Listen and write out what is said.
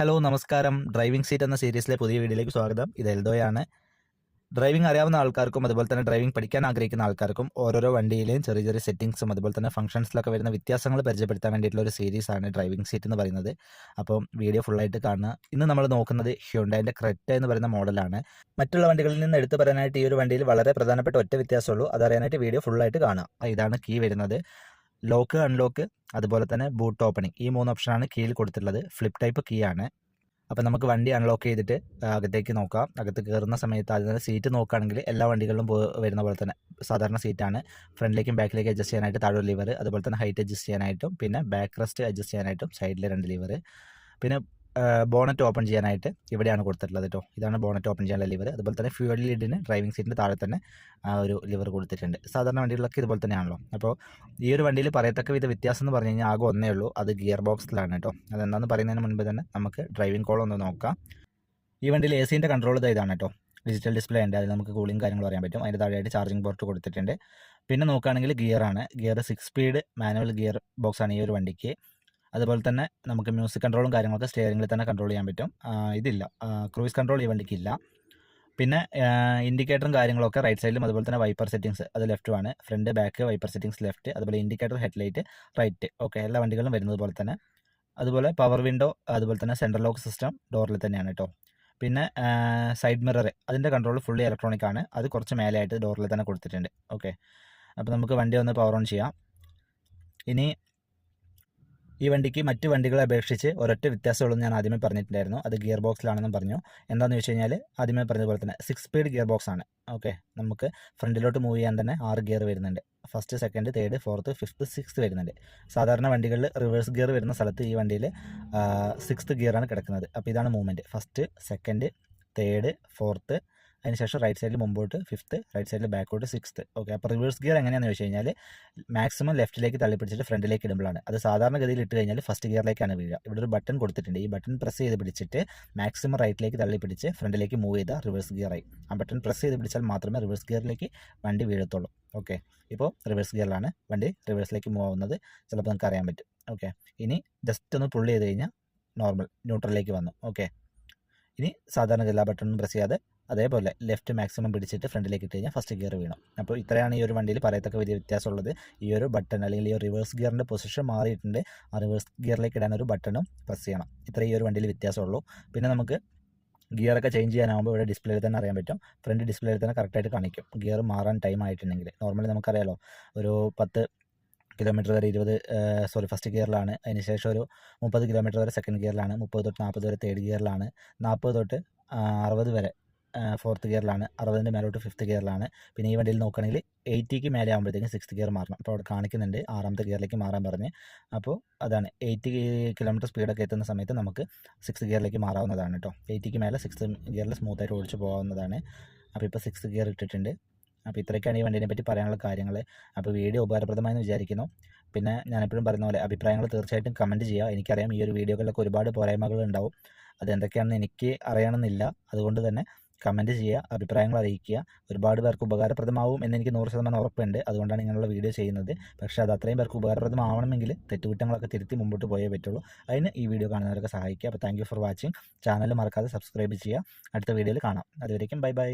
Hello നമസ്കാരം. Driving seat എന്ന സീരീസിലെ പുതിയ വീഡിയോയിലേക്ക് സ്വാഗതം. ഇത് എൽദോയാണ്. ഡ്രൈവിംഗ് അറിയാവുന്ന ആൾക്കാർക്കും അതുപോലെ തന്നെ ഡ്രൈവിംഗ് പഠിക്കാൻ ആഗ്രഹിക്കുന്ന ആൾക്കാർക്കും ഓരോരോ വണ്ടിയിലെയും ചെറിയ ചെറിയ സെറ്റിംഗ്സും അതുപോലെ തന്നെ ഫംഗ്ഷൻസിലൊക്കെ വരുന്ന വ്യത്യാസങ്ങൾ പരിചയപ്പെടുത്താൻ വേണ്ടിയിട്ടുള്ള ഒരു സീരീസാണ് ഡ്രൈവിംഗ് സീറ്റ് എന്ന് പറയുന്നത്. അപ്പം വീഡിയോ ഫുള്ളായിട്ട് കാണുക. ഇന്ന് നമ്മൾ നോക്കുന്നത് ഹ്യുണ്ടായിൻ്റെ ക്രെറ്റ എന്ന് പറയുന്ന മോഡലാണ്. മറ്റുള്ള വണ്ടികളിൽ നിന്ന് എടുത്തു പറയാനായിട്ട് ഈ ഒരു വണ്ടിയിൽ വളരെ പ്രധാനപ്പെട്ട ഒറ്റ വ്യത്യാസമുള്ളൂ. അതറിയാനായിട്ട് വീഡിയോ ഫുള്ളായിട്ട് കാണുക. ഇതാണ് കീ വരുന്നത്. ലോക്ക്, അൺലോക്ക്, അതുപോലെ തന്നെ ബൂട്ട് ഓപ്പണിംഗ്, ഈ 3 ഓപ്ഷനാണ് കീയിൽ കൊടുത്തിട്ടുള്ളത്. ഫ്ലിപ്പ് ടൈപ്പ് കീ ആണ്. അപ്പോൾ നമുക്ക് വണ്ടി അൺലോക്ക് ചെയ്തിട്ട് അകത്തേക്ക് നോക്കാം. അകത്ത് കയറുന്ന സമയത്ത് അതിന് സീറ്റ് നോക്കുകയാണെങ്കിൽ എല്ലാ വണ്ടികളിലും വരുന്ന പോലെ തന്നെ സാധാരണ സീറ്റാണ്. ഫ്രണ്ടിലേക്കും ബാക്കിലേക്ക് അഡ്ജസ്റ്റ് ചെയ്യാനായിട്ട് താഴെ ലിവർ, അതുപോലെ തന്നെ ഹൈറ്റ് അഡ്ജസ്റ്റ് ചെയ്യാനായിട്ടും പിന്നെ ബാക്ക് റെസ്റ്റ് അഡ്ജസ്റ്റ് ചെയ്യാനായിട്ടും സൈഡിൽ 2 ലിവർ. പിന്നെ ബോണറ്റ് ഓപ്പൺ ചെയ്യാനായിട്ട് ഇവിടെയാണ് കൊടുത്തിട്ടുള്ളത് കേട്ടോ. ഇതാണ് ബോണറ്റ് ഓപ്പൺ ചെയ്യാനുള്ള ലിവർ. അതുപോലെ തന്നെ ഫ്യൂൽ ലിഡിന് ഡ്രൈവിംഗ് സീറ്റിൻ്റെ താഴെ തന്നെ ഒരു ലിവർ കൊടുത്തിട്ടുണ്ട്. സാധാരണ വണ്ടികളിലൊക്കെ ഇതുപോലെ തന്നെയാണല്ലോ. അപ്പോൾ ഈ ഒരു വണ്ടിയിൽ പറയത്തക്ക വിധ വ്യത്യാസം എന്ന് പറഞ്ഞു കഴിഞ്ഞാൽ ആകെ ഒന്നേ ഉള്ളൂ. അത് ഗിയർ ബോക്സിലാണ് കേട്ടോ. അതെന്താണെന്ന് പറയുന്നതിന് മുൻപ് തന്നെ നമുക്ക് ഡ്രൈവിംഗ് കോൾ ഒന്ന് നോക്കാം. ഈ വണ്ടിയിൽ AC കൺട്രോൾ ഇതാണ് കേട്ടോ. ഡിജിറ്റൽ ഡിസ്പ്ലേ ഉണ്ട്. അതിൽ നമുക്ക് കൂളിംഗ് കാര്യങ്ങൾ പറയാൻ പറ്റും. അതിൻ്റെ താഴെയായിട്ട് ചാർജിങ് പോർട്ട് കൊടുത്തിട്ടുണ്ട്. പിന്നെ നോക്കുകയാണെങ്കിൽ ഗിയറാണ്. ഗിയർ 6 സ്പീഡ് മാനുവൽ ഗിയർ ബോക്സാണ് ഈ ഒരു വണ്ടിക്ക്. അതുപോലെ തന്നെ നമുക്ക് മ്യൂസിക് കൺട്രോളും കാര്യങ്ങളൊക്കെ സ്റ്റിയറിംഗിൽ തന്നെ കൺട്രോൾ ചെയ്യാൻ പറ്റും. ഇതില്ല, ക്രൂയിസ് കൺട്രോൾ ഈ വണ്ടിക്കില്ല. പിന്നെ ഇൻഡിക്കേറ്ററും കാര്യങ്ങളൊക്കെ റൈറ്റ് സൈഡിലും അതുപോലെ തന്നെ വൈപ്പർ സെറ്റിംഗ്സ് അത് ലെഫ്റ്റുമാണ്. Front back wiper settings left, അതുപോലെ ഇൻഡിക്കേറ്റർ ഹെഡ്ലൈറ്റ് റൈറ്റ്. ഓക്കെ, എല്ലാ വണ്ടികളിലും വരുന്നത് പോലെ തന്നെ. അതുപോലെ പവർ വിൻഡോ അതുപോലെ തന്നെ സെൻട്രൽ ലോക്ക് സിസ്റ്റം ഡോറിൽ തന്നെയാണ് കേട്ടോ. പിന്നെ സൈഡ് മിറർ അതിൻ്റെ കൺട്രോൾ ഫുള്ളി ഇലക്ട്രോണിക് ആണ്. അത് കുറച്ച് മേലെയായിട്ട് ഡോറിൽ തന്നെ കൊടുത്തിട്ടുണ്ട്. ഓക്കെ, അപ്പോൾ നമുക്ക് വണ്ടി ഒന്ന് പവർ ഓൺ ചെയ്യാം. ഇനി ഈ വണ്ടിക്ക് മറ്റ് വണ്ടികളെ അപേക്ഷിച്ച് ഒരൊറ്റ വ്യത്യാസമുള്ളൂ ഞാൻ ആദ്യമേ പറഞ്ഞിട്ടുണ്ടായിരുന്നു. അത് ഗിയർ ബോക്സിലാണെന്നും പറഞ്ഞു. എന്താണെന്ന് വെച്ച് കഴിഞ്ഞാൽ ആദ്യമേ പറഞ്ഞതുപോലെ തന്നെ 6 സ്പീഡ് ഗിയർ ബോക്സ് ആണ്. ഓക്കെ, നമുക്ക് ഫ്രണ്ടിലോട്ട് മൂവ് ചെയ്യാൻ തന്നെ 6 ഗിയർ വരുന്നുണ്ട്. First, second, third, fourth, fifth, 6th വരുന്നുണ്ട്. സാധാരണ വണ്ടികളിൽ റിവേഴ്സ് ഗിയർ വരുന്ന സ്ഥലത്ത് ഈ വണ്ടിയിൽ 6th ഗിയറാണ് കിടക്കുന്നത്. അപ്പോൾ ഇതാണ് movement. First, second, third, fourth, അതിനുശേഷം റൈറ്റ് സൈഡിൽ മുമ്പോട്ട് 5th, റൈറ്റ് സൈഡിൽ ബാക്കോട്ട് 6th. ഓക്കെ, അപ്പോൾ റിവേഴ്സ് ഗിയർ എങ്ങനെയാണെന്ന് വെച്ച് കഴിഞ്ഞാൽ മാക്സിമം ലെഫ്റ്റിലേക്ക് തള്ളിപ്പിടിച്ചിട്ട് ഫ്രണ്ടിലേക്ക് ഇടുമ്പോഴാണ്. അത് സാധാരണഗതിയിൽ ഇട്ട് കഴിഞ്ഞാൽ ഫസ്റ്റ് ഗിയറിലേക്കാണ് വീഴുക. ഇവിടെ ഒരു ബട്ടൺ കൊടുത്തിട്ടുണ്ട്. ഈ ബട്ടൺ പ്രസ് ചെയ്ത് പിടിച്ചിട്ട് മാക്സിമം റൈറ്റിലേക്ക് തള്ളിപ്പിടിച്ച് ഫ്രണ്ടിലേക്ക് മൂവ് ചെയ്താൽ റിവേഴ്സ് ഗിയറായി. ആ ബട്ടൺ പ്രസ് ചെയ്ത് പിടിച്ചാൽ മാത്രമേ റിവേഴ്സ് ഗിയറിലേക്ക് വണ്ടി വീഴത്തുള്ളൂ. ഓക്കെ, ഇപ്പോൾ റിവേഴ്സ് ഗിയറിലാണ് വണ്ടി റിവേഴ്സിലേക്ക് മൂവ് ആവുന്നത്. ചിലപ്പോൾ നമുക്ക് അറിയാൻ പറ്റും. ഓക്കെ, ഇനി ജസ്റ്റ് ഒന്ന് പുള്ളി ചെയ്ത് കഴിഞ്ഞാൽ നോർമൽ ന്യൂട്രലിലേക്ക് വന്നു. ഓക്കെ, ഇനി സാധാരണ എല്ലാ ബട്ടണും പ്രസ് ചെയ്യാതെ അതേപോലെ ലെഫ്റ്റ് മാക്സിമം പിടിച്ചിട്ട് ഫ്രണ്ടിലേക്ക് ഇട്ട് കഴിഞ്ഞാൽ ഫസ്റ്റ് ഗിയർ വീണു. അപ്പോൾ ഇത്രയാണ് ഈ ഒരു വണ്ടിയിൽ പറയത്തക്ക വലിയ വ്യത്യാസമുള്ളത്. ഈ ഒരു ബട്ടൺ അല്ലെങ്കിൽ ഈ റിവേഴ്സ് ഗിയറിൻ്റെ പൊസിഷൻ മാറിയിട്ടുണ്ട്. ആ റിവേഴ്സ് ഗിയറിലേക്ക് ഇടാൻ ഒരു ബട്ടണും പ്രസ് ചെയ്യണം. ഇത്രയും ഈ ഒരു വണ്ടിയിൽ വ്യത്യാസമുള്ളൂ. പിന്നെ നമുക്ക് ഗിയറൊക്കെ ചേഞ്ച് ചെയ്യാനാകുമ്പോൾ ഇവിടെ ഡിസ്പ്ലേയിൽ തന്നെ അറിയാൻ പറ്റും. ഫ്രണ്ട് ഡിസ്പ്ലേയിൽ തന്നെ കറക്റ്റായിട്ട് കാണിക്കും ഗിയർ മാറാൻ ടൈം ആയിട്ടുണ്ടെങ്കിൽ. നോർമലി നമുക്കറിയാലോ, ഒരു 10 കിലോമീറ്റർ വരെ ഫസ്റ്റ് ഗിയറിലാണ്. അതിനുശേഷം ഒരു 30 കിലോമീറ്റർ വരെ സെക്കൻഡ് ഗിയറിലാണ്. 30 തൊട്ട് 40 വരെ തേർഡ് ഗിയറിലാണ്. 40 തൊട്ട് 60 വരെ 4th ഗിയറിലാണ്. 60ൻ്റെ മേലോട്ട് 5th ഗിയറിലാണ്. പിന്നെ ഈ വണ്ടിയിൽ നോക്കുകയാണെങ്കിൽ 80ക്ക് മേലെ ആകുമ്പോഴത്തേക്കും 6th ഗിയർ മാറണം. അപ്പോൾ അവിടെ കാണിക്കുന്നുണ്ട് 6ാമത്തെ ഗിയറിലേക്ക് മാറാൻ പറഞ്ഞ്. അപ്പോൾ അതാണ് 80 കിലോമീറ്റർ സ്പീഡൊക്കെ എത്തുന്ന സമയത്ത് നമുക്ക് 6th ഗിയറിലേക്ക് മാറാവുന്നതാണ് കേട്ടോ. 80ക്ക് മേലെ 6th ഗിയറിൽ സ്മൂത്തായിട്ട് ഓടിച്ച് പോകാവുന്നതാണ്. അപ്പോൾ ഇപ്പോൾ 6th ഗിയർ ഇട്ടിട്ടുണ്ട്. അപ്പോൾ ഇത്രയൊക്കെയാണ് ഈ വണ്ടീനെ പറ്റി പറയാനുള്ള കാര്യങ്ങൾ. അപ്പോൾ വീഡിയോ ഉപകാരപ്രദമായെന്ന് വിചാരിക്കുന്നു. പിന്നെ ഞാനെപ്പോഴും പറയുന്ന പോലെ അഭിപ്രായങ്ങൾ തീർച്ചയായിട്ടും കമൻറ്റ് ചെയ്യുക. എനിക്കറിയാം ഈ ഒരു വീഡിയോകളിലൊക്കെ ഒരുപാട് പോരായ്മകൾ ഉണ്ടാവും. അതെന്തൊക്കെയാണെന്ന് എനിക്ക് അറിയണമെന്നില്ല. അതുകൊണ്ട് തന്നെ കമൻറ്റ് ചെയ്യുക, അഭിപ്രായങ്ങൾ അറിയിക്കുക. ഒരുപാട് പേർക്ക് ഉപകാരപ്രദമാവും എന്നെനിക്ക് 100% ഉറപ്പുണ്ട്. അതുകൊണ്ടാണ് ഇങ്ങനെയുള്ള വീഡിയോ ചെയ്യുന്നത്. പക്ഷേ അത് അത്രയും പേർക്ക് ഉപകാരപ്രദമാവണമെങ്കിൽ തെറ്റുകുറ്റങ്ങളൊക്കെ തിരുത്തി മുമ്പോട്ട് പോയേ പറ്റുള്ളൂ. അതിന് ഈ വീഡിയോ കാണുന്നവരൊക്കെ സഹായിക്കുക. അപ്പോൾ thank you for watching. Channel മറക്കാതെ സബ്സ്ക്രൈബ് ചെയ്യുക. അടുത്ത വീഡിയോയിൽ കാണാം. അതുവരേക്കും ബൈ ബൈ.